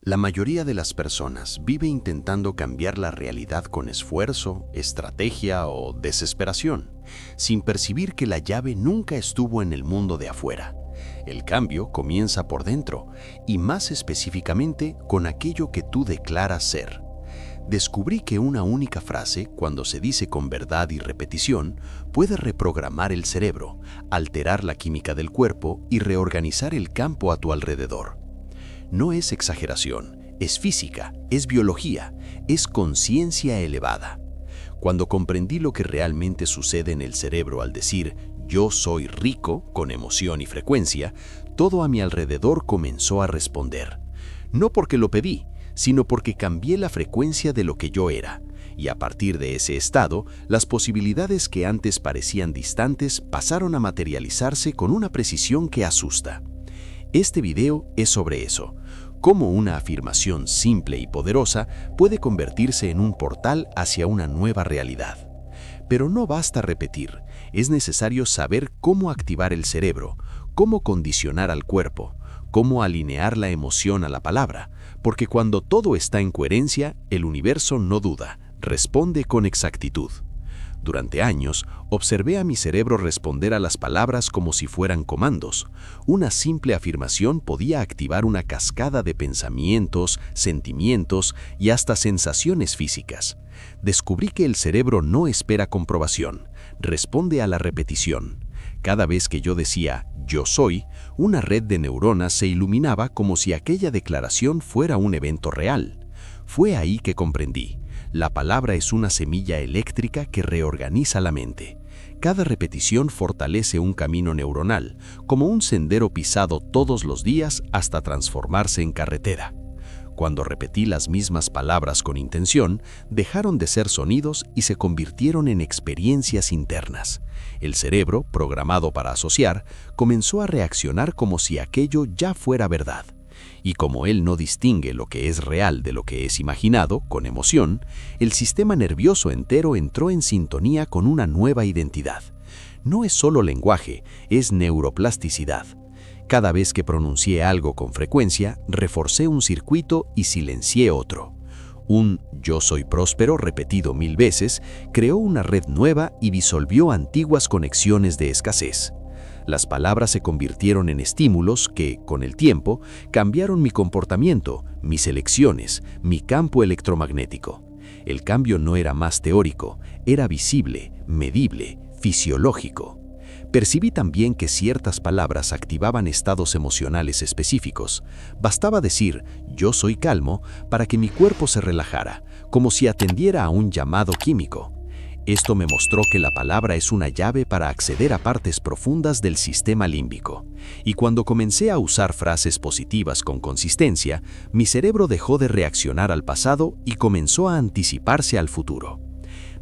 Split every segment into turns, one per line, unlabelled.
La mayoría de las personas vive intentando cambiar la realidad con esfuerzo, estrategia o desesperación, sin percibir que la llave nunca estuvo en el mundo de afuera. El cambio comienza por dentro y más específicamente con aquello que tú declaras ser. Descubrí que una única frase, cuando se dice con verdad y repetición, puede reprogramar el cerebro, alterar la química del cuerpo y reorganizar el campo a tu alrededor. No es exageración, es física, es biología, es conciencia elevada. Cuando comprendí lo que realmente sucede en el cerebro al decir «yo soy rico» con emoción y frecuencia, todo a mi alrededor comenzó a responder. No porque lo pedí, sino porque cambié la frecuencia de lo que yo era. Y a partir de ese estado, las posibilidades que antes parecían distantes pasaron a materializarse con una precisión que asusta. Este video es sobre eso, cómo una afirmación simple y poderosa puede convertirse en un portal hacia una nueva realidad. Pero no basta repetir, es necesario saber cómo activar el cerebro, cómo condicionar al cuerpo, cómo alinear la emoción a la palabra, porque cuando todo está en coherencia, el universo no duda, responde con exactitud. Durante años, observé a mi cerebro responder a las palabras como si fueran comandos. Una simple afirmación podía activar una cascada de pensamientos, sentimientos y hasta sensaciones físicas. Descubrí que el cerebro no espera comprobación, responde a la repetición. Cada vez que yo decía «yo soy», una red de neuronas se iluminaba como si aquella declaración fuera un evento real. Fue ahí que comprendí. La palabra es una semilla eléctrica que reorganiza la mente. Cada repetición fortalece un camino neuronal, como un sendero pisado todos los días hasta transformarse en carretera. Cuando repetí las mismas palabras con intención, dejaron de ser sonidos y se convirtieron en experiencias internas. El cerebro, programado para asociar, comenzó a reaccionar como si aquello ya fuera verdad. Y como él no distingue lo que es real de lo que es imaginado, con emoción, el sistema nervioso entero entró en sintonía con una nueva identidad. No es solo lenguaje, es neuroplasticidad. Cada vez que pronuncié algo con frecuencia, reforcé un circuito y silencié otro. Un «yo soy próspero» repetido 1000 veces creó una red nueva y disolvió antiguas conexiones de escasez. Las palabras se convirtieron en estímulos que, con el tiempo, cambiaron mi comportamiento, mis elecciones, mi campo electromagnético. El cambio no era más teórico, era visible, medible, fisiológico. Percibí también que ciertas palabras activaban estados emocionales específicos. Bastaba decir «yo soy calmo» para que mi cuerpo se relajara, como si atendiera a un llamado químico. Esto me mostró que la palabra es una llave para acceder a partes profundas del sistema límbico. Y cuando comencé a usar frases positivas con consistencia, mi cerebro dejó de reaccionar al pasado y comenzó a anticiparse al futuro.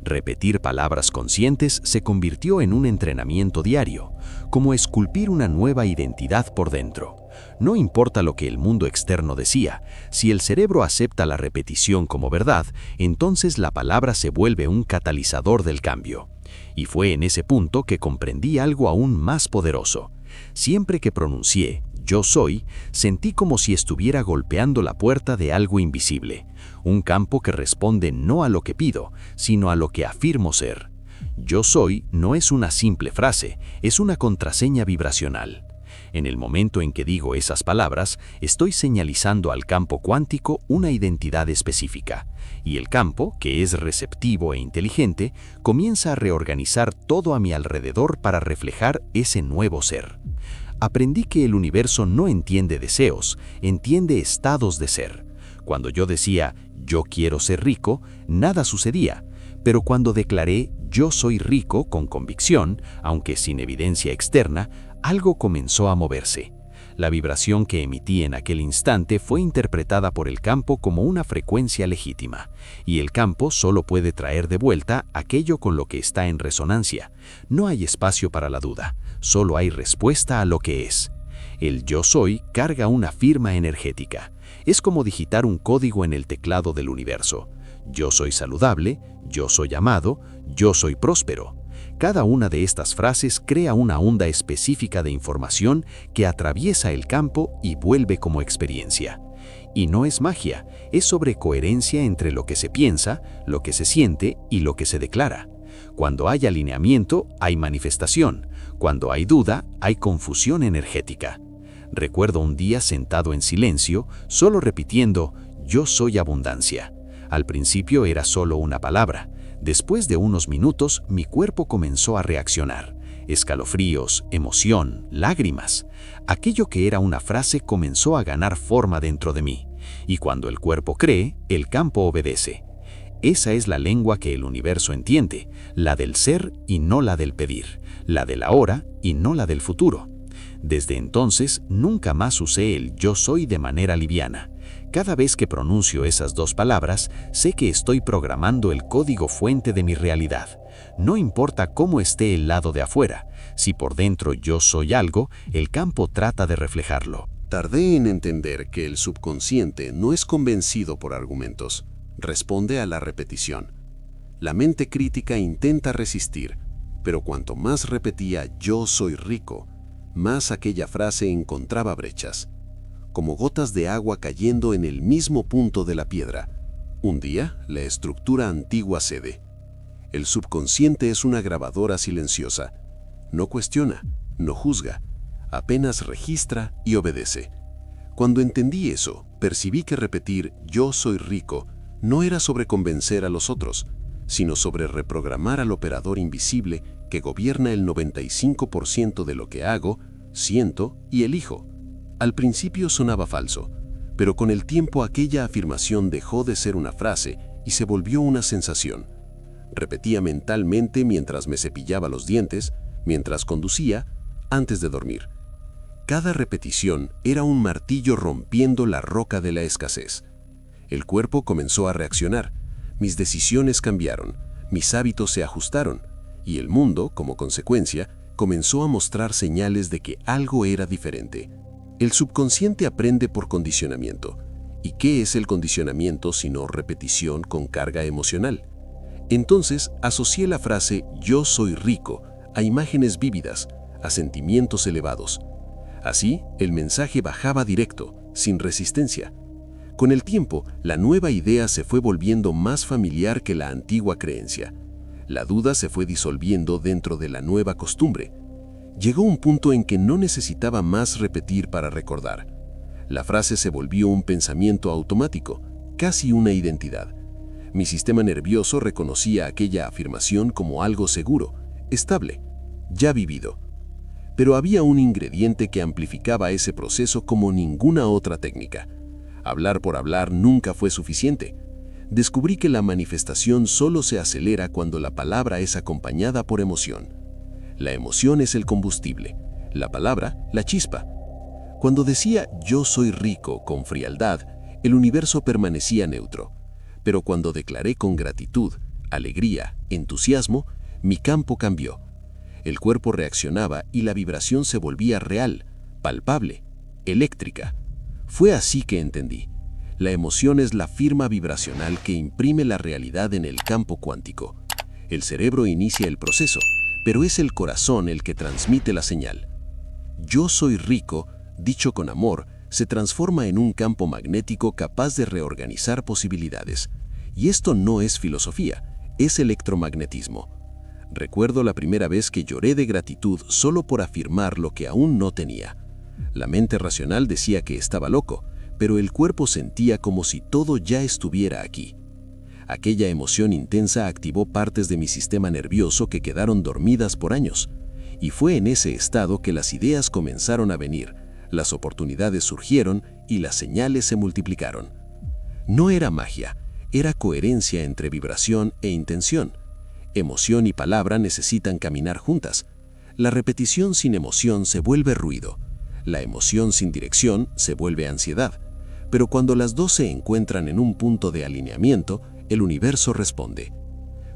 Repetir palabras conscientes se convirtió en un entrenamiento diario, como esculpir una nueva identidad por dentro. No importa lo que el mundo externo decía, si el cerebro acepta la repetición como verdad, entonces la palabra se vuelve un catalizador del cambio. Y fue en ese punto que comprendí algo aún más poderoso. Siempre que pronuncié «yo soy», sentí como si estuviera golpeando la puerta de algo invisible, un campo que responde no a lo que pido, sino a lo que afirmo ser. «Yo soy» no es una simple frase, es una contraseña vibracional. En el momento en que digo esas palabras, estoy señalizando al campo cuántico una identidad específica, y el campo, que es receptivo e inteligente, comienza a reorganizar todo a mi alrededor para reflejar ese nuevo ser. Aprendí que el universo no entiende deseos, entiende estados de ser. Cuando yo decía «yo quiero ser rico», nada sucedía, pero cuando declaré «yo soy rico» con convicción, aunque sin evidencia externa, algo comenzó a moverse. La vibración que emití en aquel instante fue interpretada por el campo como una frecuencia legítima, y el campo solo puede traer de vuelta aquello con lo que está en resonancia. No hay espacio para la duda, solo hay respuesta a lo que es. El «yo soy» carga una firma energética. Es como digitar un código en el teclado del universo. Yo soy saludable, yo soy amado, yo soy próspero. Cada una de estas frases crea una onda específica de información que atraviesa el campo y vuelve como experiencia.
Y no es magia, es sobre coherencia entre lo que se piensa, lo que se siente y lo que se declara. Cuando hay alineamiento, hay manifestación. Cuando hay duda, hay confusión energética. Recuerdo un día sentado en silencio, solo repitiendo, yo soy abundancia. Al principio era solo una palabra. Después de unos minutos, mi cuerpo comenzó a reaccionar. Escalofríos, emoción, lágrimas. Aquello que era una frase comenzó a ganar forma dentro de mí. Y cuando el cuerpo cree, el campo obedece. Esa es la lengua que el universo entiende, la del ser y no la del pedir, la del ahora y no la del futuro. Desde entonces, nunca más usé el yo soy de manera liviana. Cada vez que pronuncio esas dos palabras, sé que estoy programando el código fuente de mi realidad. No importa cómo esté el lado de afuera, si por dentro yo soy algo, el campo trata de reflejarlo.
Tardé en entender que el subconsciente no es convencido por argumentos, responde a la repetición. La mente crítica intenta resistir, pero cuanto más repetía yo soy rico, más aquella frase encontraba brechas, como gotas de agua cayendo en el mismo punto de la piedra. Un día, la estructura antigua cede. El subconsciente es una grabadora silenciosa. No cuestiona, no juzga, apenas registra y obedece. Cuando entendí eso, percibí que repetir yo soy rico no era sobre convencer a los otros, sino sobre reprogramar al operador invisible que gobierna el 95% de lo que hago, siento y elijo. Al principio sonaba falso, pero con el tiempo aquella afirmación dejó de ser una frase y se volvió una sensación. Repetía mentalmente mientras me cepillaba los dientes, mientras conducía, antes de dormir. Cada repetición era un martillo rompiendo la roca de la escasez. El cuerpo comenzó a reaccionar, mis decisiones cambiaron, mis hábitos se ajustaron, y el mundo, como consecuencia, comenzó a mostrar señales de que algo era diferente. El subconsciente aprende por condicionamiento. ¿Y qué es el condicionamiento sino repetición con carga emocional? Entonces asocié la frase yo soy rico a imágenes vívidas, a sentimientos elevados. Así, el mensaje bajaba directo, sin resistencia. Con el tiempo, la nueva idea se fue volviendo más familiar que la antigua creencia. La duda se fue disolviendo dentro de la nueva costumbre. Llegó un punto en que no necesitaba más repetir para recordar. La frase se volvió un pensamiento automático, casi una identidad. Mi sistema nervioso reconocía aquella afirmación como algo seguro, estable, ya vivido. Pero había un ingrediente que amplificaba ese proceso como ninguna otra técnica. Hablar por hablar nunca fue suficiente. Descubrí que la manifestación solo se acelera cuando la palabra es acompañada por emoción. La emoción es el combustible, la palabra, la chispa. Cuando decía yo soy rico con frialdad, el universo permanecía neutro. Pero cuando declaré con gratitud, alegría, entusiasmo, mi campo cambió. El cuerpo reaccionaba y la vibración se volvía real, palpable, eléctrica. Fue así que entendí. La emoción es la firma vibracional que imprime la realidad en el campo cuántico. El cerebro inicia el proceso, pero es el corazón el que transmite la señal. Yo soy rico, dicho con amor, se transforma en un campo magnético capaz de reorganizar posibilidades. Y esto no es filosofía, es electromagnetismo. Recuerdo la primera vez que lloré de gratitud solo por afirmar lo que aún no tenía. La mente racional decía que estaba loco, pero el cuerpo sentía como si todo ya estuviera aquí. Aquella emoción intensa activó partes de mi sistema nervioso que quedaron dormidas por años. Y fue en ese estado que las ideas comenzaron a venir, las oportunidades surgieron y las señales se multiplicaron. No era magia, era coherencia entre vibración e intención. Emoción y palabra necesitan caminar juntas. La repetición sin emoción se vuelve ruido. La emoción sin dirección se vuelve ansiedad. Pero cuando las dos se encuentran en un punto de alineamiento, el universo responde.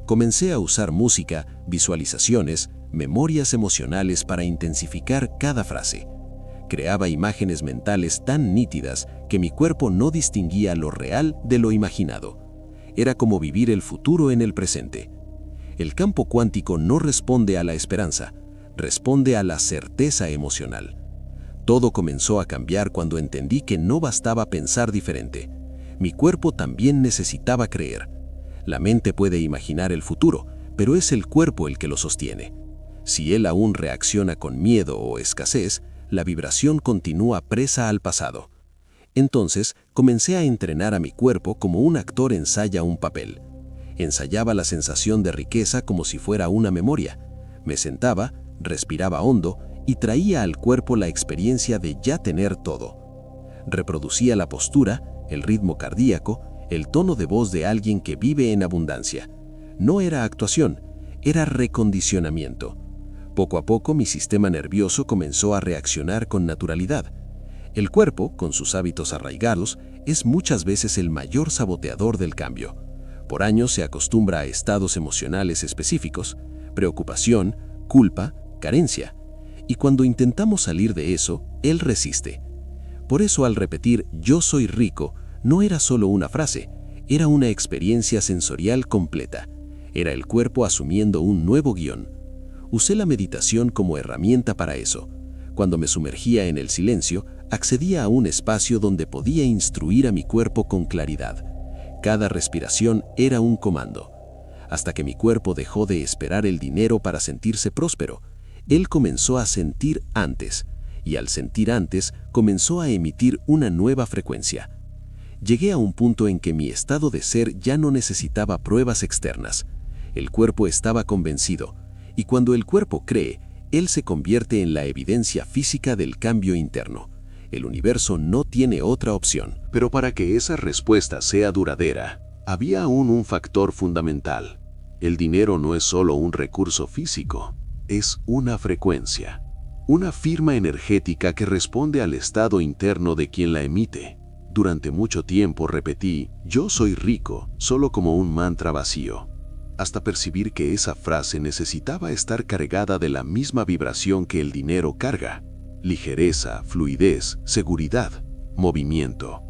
Comencé a usar música, visualizaciones, memorias emocionales para intensificar cada frase. Creaba imágenes mentales tan nítidas que mi cuerpo no distinguía lo real de lo imaginado. Era como vivir el futuro en el presente. El campo cuántico no responde a la esperanza, responde a la certeza emocional.
Todo comenzó a cambiar cuando entendí que no bastaba pensar diferente. Mi cuerpo también necesitaba creer. La mente puede imaginar el futuro, pero es el cuerpo el que lo sostiene. Si él aún reacciona con miedo o escasez, la vibración continúa presa al pasado. Entonces, comencé a entrenar a mi cuerpo como un actor ensaya un papel. Ensayaba la sensación de riqueza como si fuera una memoria. Me sentaba, respiraba hondo y traía al cuerpo la experiencia de ya tener todo. Reproducía la postura, el ritmo cardíaco, el tono de voz de alguien que vive en abundancia. No era actuación, era recondicionamiento. Poco a poco mi sistema nervioso comenzó a reaccionar con naturalidad. El cuerpo, con sus hábitos arraigados, es muchas veces el mayor saboteador del cambio. Por años se acostumbra a estados emocionales específicos, preocupación, culpa, carencia. Y cuando intentamos salir de eso, él resiste. Por eso al repetir "yo soy rico", no era solo una frase, era una experiencia sensorial completa. Era el cuerpo asumiendo un nuevo guión. Usé la meditación como herramienta para eso. Cuando me sumergía en el silencio, accedía a un espacio donde podía instruir a mi cuerpo con claridad. Cada respiración era un comando. Hasta que mi cuerpo dejó de esperar el dinero para sentirse próspero, él comenzó a sentir antes, y al sentir antes, comenzó a emitir una nueva frecuencia. Llegué a un punto en que mi estado de ser ya no necesitaba pruebas externas. El cuerpo estaba convencido, y cuando el cuerpo cree, él se convierte en la evidencia física del cambio interno. El universo no tiene otra opción.
Pero para que esa respuesta sea duradera, había aún un factor fundamental. El dinero no es solo un recurso físico, es una frecuencia. Una firma energética que responde al estado interno de quien la emite. Durante mucho tiempo repetí "yo soy rico" solo como un mantra vacío, hasta percibir que esa frase necesitaba estar cargada de la misma vibración que el dinero carga: ligereza, fluidez, seguridad, movimiento.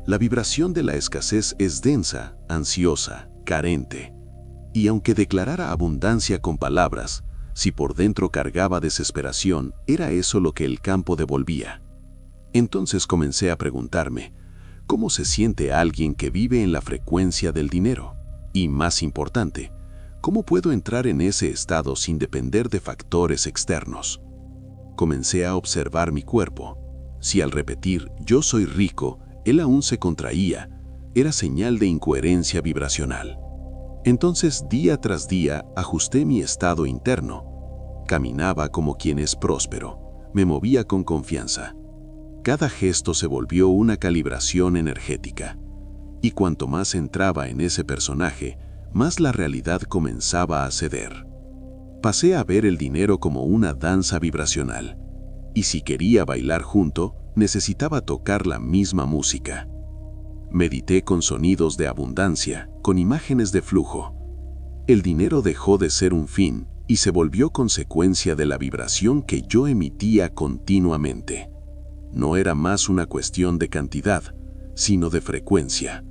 La vibración de la escasez es densa, ansiosa, carente. Y aunque declarara abundancia con palabras, si por dentro cargaba desesperación, era eso lo que el campo devolvía. Entonces comencé a preguntarme, ¿cómo se siente alguien que vive en la frecuencia del dinero? Y más importante, ¿cómo puedo entrar en ese estado sin depender de factores externos? Comencé a observar mi cuerpo. Si al repetir "yo soy rico", él aún se contraía, era señal de incoherencia vibracional. Entonces, día tras día, ajusté mi estado interno. Caminaba como quien es próspero, me movía con confianza. Cada gesto se volvió una calibración energética. Y cuanto más entraba en ese personaje, más la realidad comenzaba a ceder. Pasé a ver el dinero como una danza vibracional. Y si quería bailar junto, necesitaba tocar la misma música. Medité con sonidos de abundancia, con imágenes de flujo. El dinero dejó de ser un fin y se volvió consecuencia de la vibración que yo emitía continuamente. No era más una cuestión de cantidad, sino de frecuencia.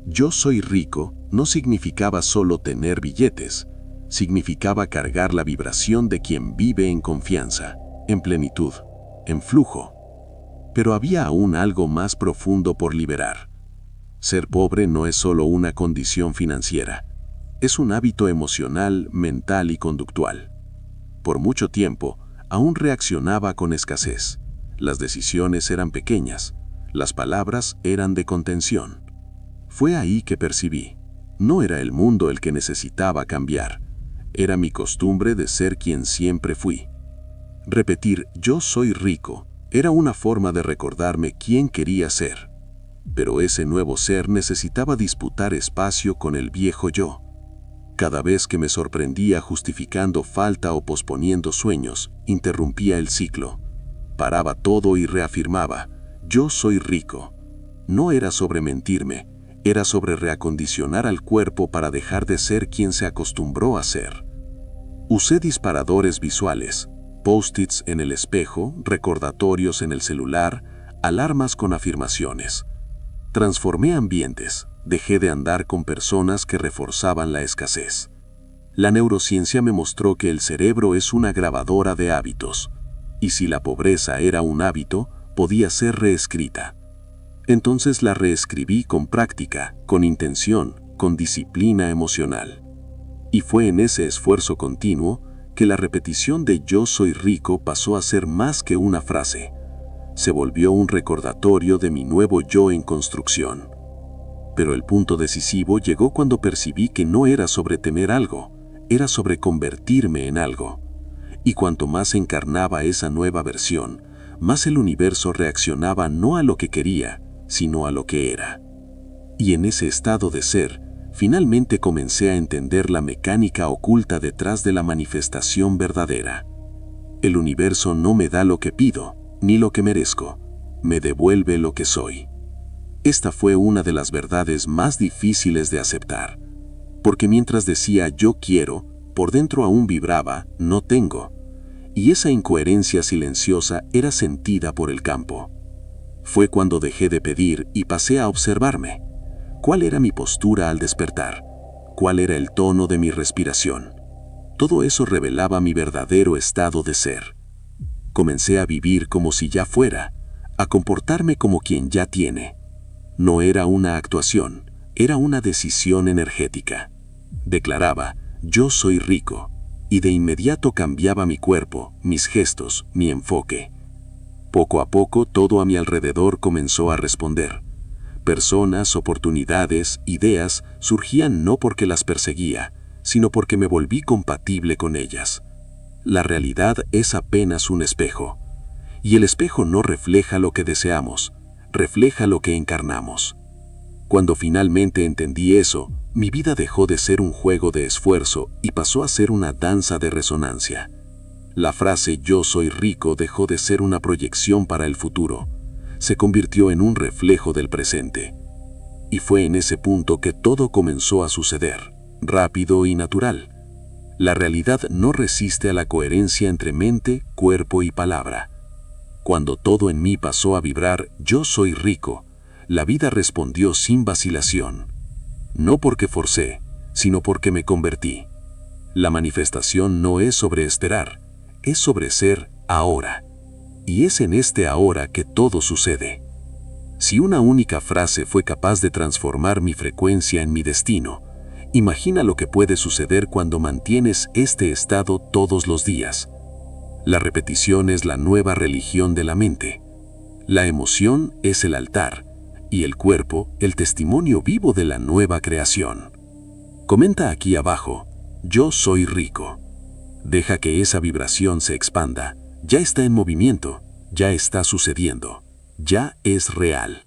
Yo soy rico no significaba solo tener billetes, significaba cargar la vibración de quien vive en confianza, en plenitud, en flujo. Pero había aún algo más profundo por liberar. Ser pobre no es solo una condición financiera, es un hábito emocional, mental y conductual. Por mucho tiempo, aún reaccionaba con escasez. Las decisiones eran pequeñas, las palabras eran de contención. Fue ahí que percibí, no era el mundo el que necesitaba cambiar, era mi costumbre de ser quien siempre fui. Repetir "yo soy rico" era una forma de recordarme quién quería ser. Pero ese nuevo ser necesitaba disputar espacio con el viejo yo. Cada vez que me sorprendía justificando falta o posponiendo sueños, interrumpía el ciclo. Paraba todo y reafirmaba, "yo soy rico". No era sobre mentirme, era sobre reacondicionar al cuerpo para dejar de ser quien se acostumbró a ser. Usé disparadores visuales, post-its en el espejo, recordatorios en el celular, alarmas con afirmaciones. Transformé ambientes, dejé de andar con personas que reforzaban la escasez. La neurociencia me mostró que el cerebro es una grabadora de hábitos.
y si la pobreza era un hábito, podía ser reescrita. Entonces la reescribí con práctica, con intención, con disciplina emocional. Y fue en ese esfuerzo continuo que la repetición de yo soy rico pasó a ser más que una frase. Se volvió un recordatorio de mi nuevo yo en construcción. Pero el punto decisivo llegó cuando percibí que no era sobre temer algo, era sobre convertirme en algo. Y cuanto más encarnaba esa nueva versión, más el universo reaccionaba no a lo que quería, sino a lo que era. Y en ese estado de ser, finalmente comencé a entender la mecánica oculta detrás de la manifestación verdadera. El universo no me da lo que pido, ni lo que merezco, me devuelve lo que soy. Esta fue una de las verdades más difíciles de aceptar, porque mientras decía yo quiero, por dentro aún vibraba no tengo, y esa incoherencia silenciosa era sentida por el campo. Fue cuando dejé de pedir y pasé a observarme. ¿Cuál era mi postura al despertar? ¿Cuál era el tono de mi respiración? Todo eso revelaba mi verdadero estado de ser. Comencé a vivir como si ya fuera, a comportarme como quien ya tiene. No era una actuación, era una decisión energética. Declaraba, yo soy rico, y de inmediato cambiaba mi cuerpo, mis gestos, mi enfoque. Poco a poco todo a mi alrededor comenzó a responder. Personas, oportunidades, ideas surgían no porque las perseguía, sino porque me volví compatible con ellas. La realidad es apenas un espejo, y el espejo no refleja lo que deseamos, refleja lo que encarnamos. Cuando finalmente entendí eso, mi vida dejó de ser un juego de esfuerzo y pasó a ser una danza de resonancia. La frase yo soy rico dejó de ser una proyección para el futuro, se convirtió en un reflejo del presente. Y fue en ese punto que todo comenzó a suceder, rápido y natural. La realidad no resiste a la coherencia entre mente, cuerpo y palabra. Cuando todo en mí pasó a vibrar yo soy rico, la vida respondió sin vacilación. No porque forcé, sino porque me convertí. La manifestación no es sobre esperar, es sobre ser ahora. Y es en este ahora que todo sucede. Si una única frase fue capaz de transformar mi frecuencia en mi destino, imagina lo que puede suceder cuando mantienes este estado todos los días. La repetición es la nueva religión de la mente. La emoción es el altar, y el cuerpo, el testimonio vivo de la nueva creación. Comenta aquí abajo, yo soy rico. Deja que esa vibración se expanda, ya está en movimiento, ya está sucediendo, ya es real.